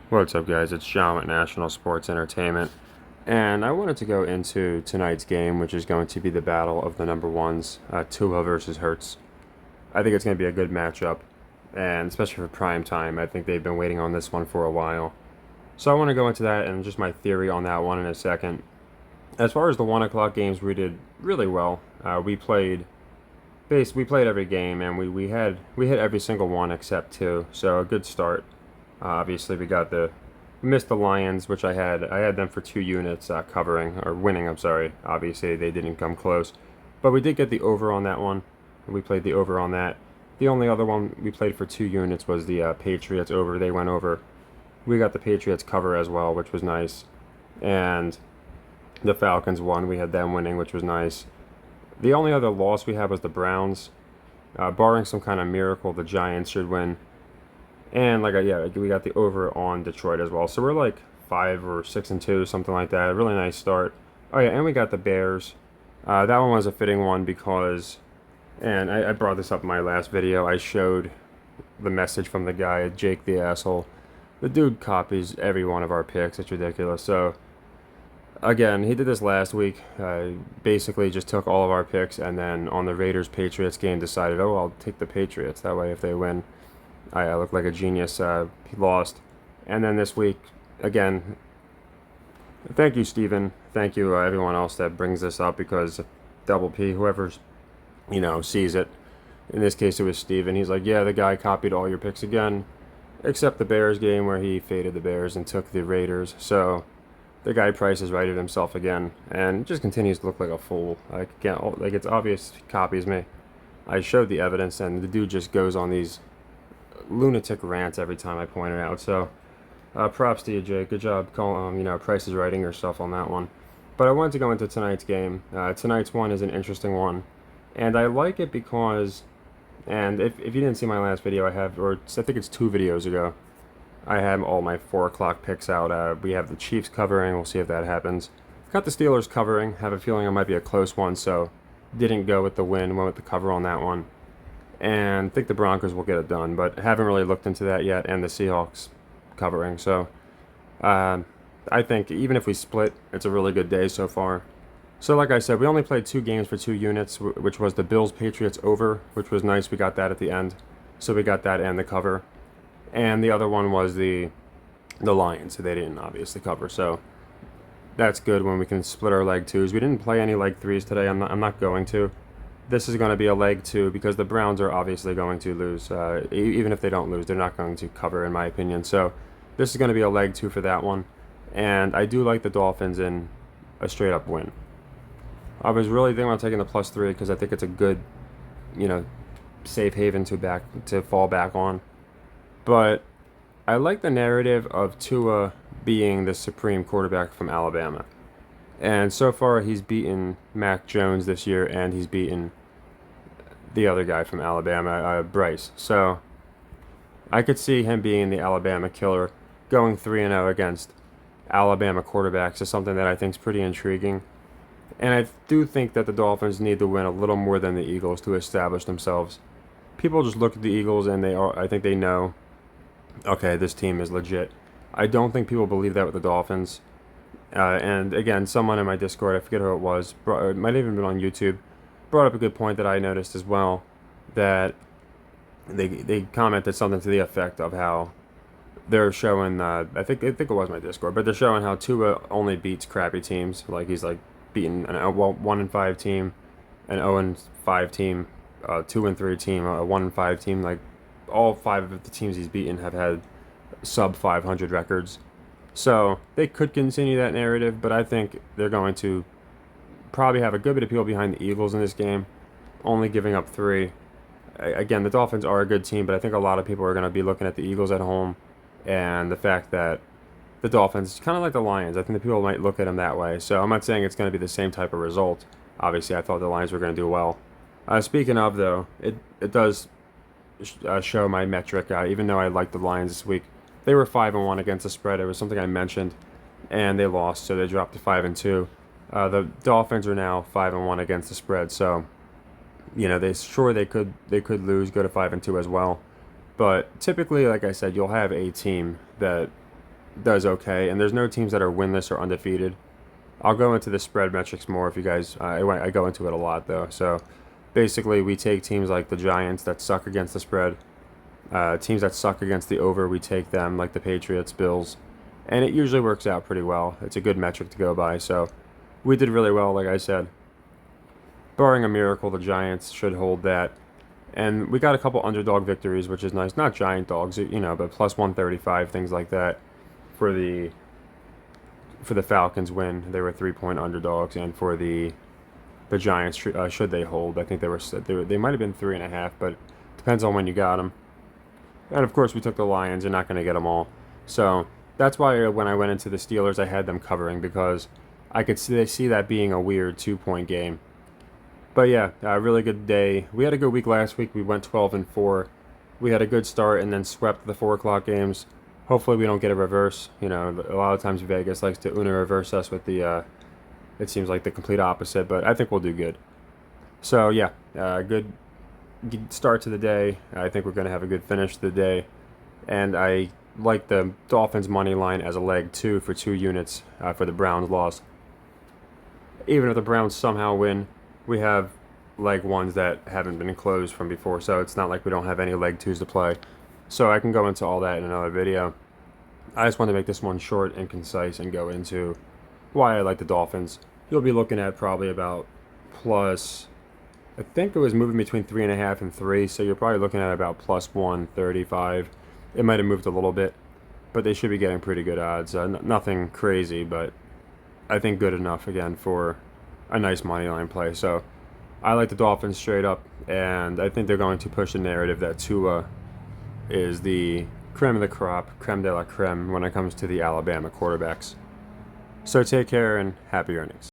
What's up, guys? It's John with National Sports Entertainment, and I wanted to go into tonight's game, which is going to be the battle of the number ones, Tua versus Hurts. I think it's going to be a good matchup, and especially for prime time. I think they've been waiting on this one for a while. So I want to go into that and just my theory on that one in a second. As far as the 1 o'clock games, we did really well. We played every game, and we hit every single one except two. So a good start. Obviously, we missed the Lions, which I had them for 2 units covering or winning. I'm sorry. Obviously, they didn't come close, but we did get the over on that one. We played the over on that. The only other one we played for 2 units was the Patriots over. They went over. We got the Patriots cover as well, which was nice, and the Falcons won. We had them winning, which was nice. The only other loss we had was the Browns. Barring some kind of miracle, the Giants should win. And yeah, we got the over on Detroit as well. So we're like 5 or 6-2, something like that. A really nice start. Oh yeah, and we got the Bears. That one was a fitting one because, and I brought this up in my last video. I showed the message from the guy, Jake the asshole. The dude copies every one of our picks. It's ridiculous. So again, he did this last week. Basically, just took all of our picks, and then on the Raiders Patriots game, decided, oh, I'll take the Patriots. That way, if they win, I look like a genius. He lost. And then this week, again, thank you, Steven. Thank you, everyone else that brings this up because Double P, whoever's, sees it. In this case, it was Steven. He's like, yeah, the guy copied all your picks again, except the Bears game where he faded the Bears and took the Raiders. So the guy prices righted himself again and just continues to look like a fool. Like it's obvious he copies me. I showed the evidence, and the dude just goes on these lunatic rants every time I point it out. So, props to you, Jake. Good job, Price is writing yourself on that one. But I wanted to go into tonight's game. Tonight's one is an interesting one, and I like it because, and if you didn't see my last video, or I think it's 2 videos ago, I have all my 4 o'clock picks out. We have the Chiefs covering. We'll see if that happens. Got the Steelers covering. Have a feeling it might be a close one, so didn't go with the win. Went with the cover on that one. And think the Broncos will get it done, but haven't really looked into that yet, and the Seahawks covering. So I think even if we split, it's a really good day so far. So like I said, we only played 2 games for 2 units, which was the Bills-Patriots over, which was nice. We got that at the end. So we got that and the cover. And the other one was the Lions, so they didn't obviously cover. So that's good when we can split our leg twos. We didn't play any leg threes today. I'm not going to. This is going to be a leg 2 because the Browns are obviously going to lose. Even if they don't lose, they're not going to cover, in my opinion. So this is going to be a leg 2 for that one. And I do like the Dolphins in a straight-up win. I was really thinking about taking the +3 because I think it's a good, safe haven to fall back on. But I like the narrative of Tua being the supreme quarterback from Alabama. And so far, he's beaten Mac Jones this year, and he's beaten the other guy from Alabama, Bryce. So I could see him being the Alabama killer. Going 3-0 against Alabama quarterbacks is something that I think is pretty intriguing. And I do think that the Dolphins need to win a little more than the Eagles to establish themselves. People just look at the Eagles and I think they know, okay, this team is legit. I don't think people believe that with the Dolphins. And again, someone in my Discord, I forget who it was, it might have even been on YouTube, brought up a good point that I noticed as well, that they commented something to the effect of how they're showing, I think it was my Discord, but they're showing how Tua only beats crappy teams. Like he's like beating an 1-5 team, an 0-5 team, 2-3 team, a 1-5 team. Like all 5 of the teams he's beaten have had sub 500 records. So they could continue that narrative, but I think they're going to probably have a good bit of people behind the Eagles in this game, only giving up 3. Again, the Dolphins are a good team, but I think a lot of people are going to be looking at the Eagles at home and the fact that the Dolphins, kind of like the Lions, I think the people might look at them that way. So I'm not saying it's going to be the same type of result. Obviously, I thought the Lions were going to do well. Speaking of, though, it does show my metric, even though I liked the Lions this week. They were 5-1 against the spread. It was something I mentioned, and they lost, so they dropped to 5-2. The Dolphins are now 5-1 against the spread, so they could lose, go to 5-2 as well. But typically, like I said, you'll have a team that does okay, and there's no teams that are winless or undefeated. I'll go into the spread metrics more if you guys. I go into it a lot though. So basically, we take teams like the Giants that suck against the spread, teams that suck against the over. We take them like the Patriots, Bills, and it usually works out pretty well. It's a good metric to go by. So we did really well, like I said. Barring a miracle, the Giants should hold that. And we got a couple underdog victories, which is nice. Not giant dogs, but plus 135, things like that. For the Falcons win, they were 3-point underdogs, and for the Giants, should they hold, I think they might have been 3.5, but depends on when you got them. And of course, we took the Lions. You're not going to get them all, so that's why when I went into the Steelers, I had them covering because I could see that being a weird 2-point game. But yeah, a really good day. We had a good week last week. We went 12-4. We had a good start and then swept the 4 o'clock games. Hopefully we don't get a reverse. A lot of times Vegas likes to Uno reverse us with the, it seems like the complete opposite, but I think we'll do good. So yeah, good start to the day. I think we're going to have a good finish to the day. And I like the Dolphins money line as a leg 2 for 2 units for the Browns loss. Even if the Browns somehow win, we have leg 1s that haven't been closed from before, so it's not like we don't have any leg 2s to play. So I can go into all that in another video. I just want to make this one short and concise and go into why I like the Dolphins. You'll be looking at probably about plus, I think it was moving between 3.5 and 3, so you're probably looking at about plus 135. It might have moved a little bit, but they should be getting pretty good odds. Nothing crazy, but I think good enough, again, for a nice money line play. So I like the Dolphins straight up, and I think they're going to push the narrative that Tua is the creme of the crop, creme de la creme when it comes to the Alabama quarterbacks. So take care and happy earnings.